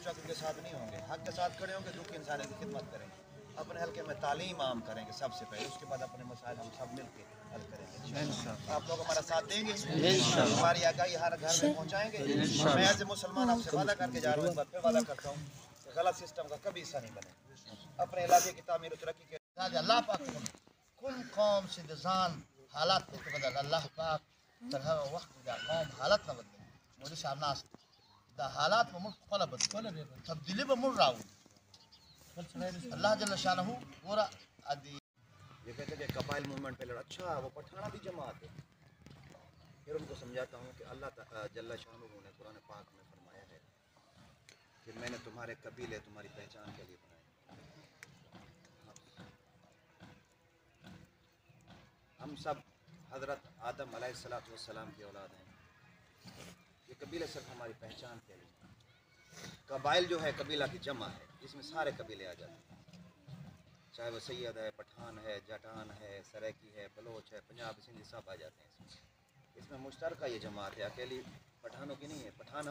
شخص کے ساتھ نہیں ہوں گے، حق کے ساتھ کھڑے ہوں گے، دکھ انسانی کی خدمت کریں گے، اپنے حلقے میں تعلیم عام کریں گے سب سے پہلے، اس کے بعد اپنے مسائل ہم سب مل کے حل کریں گے۔ آپ لوگ ہمارا ساتھ دیں گے، ہماری آگاہی ہر گھر میں پہنچائیں گے۔ میں ایز اے مسلمان آپ سے وعدہ کر کے جا رہا ہوں، ایک بار پھر وعدہ کرتا ہوں کہ غلط سسٹم کا کبھی حصہ نہیں بنے، اپنے علاقے کی تعمیر و ترقی کے اللہ پاک کل قوم سے دزان حالات کو بدل اللہ پاک طرح وقت دا قوم حالت نہ بدل مولوی صاحب ناس دا حالات میں ملک خلا بدل تبدیلی میں مر راؤ اللہ جل شانہ پورا ادی یہ کہتے کہ قبائل موومنٹ پہ لڑا، اچھا وہ پٹھانا بھی جماعت ہے۔ پھر ان کو سمجھاتا ہوں کہ اللہ جل شانہ نے قرآن پاک میں فرمایا ہے کہ میں نے تمہارے قبیلے تمہاری پہچان کے لیے بنائے۔ ہم سب حضرت آدم علیہ الصلوۃ والسلام کی اولاد ہیں، یہ قبیلے صرف ہماری پہچان کے لیے۔ قبائل جو ہے قبیلہ کی جمع ہے، اس میں سارے قبیلے آ جاتے ہیں، چاہے وہ سید ہے، پٹھان ہے، جٹان ہے، سریکی ہے، بلوچ ہے، پنجاب سندھی سب آ جاتے ہیں اس میں مشترکہ یہ جماعت ہے، اکیلی پٹھانوں کی نہیں ہے۔ پٹھان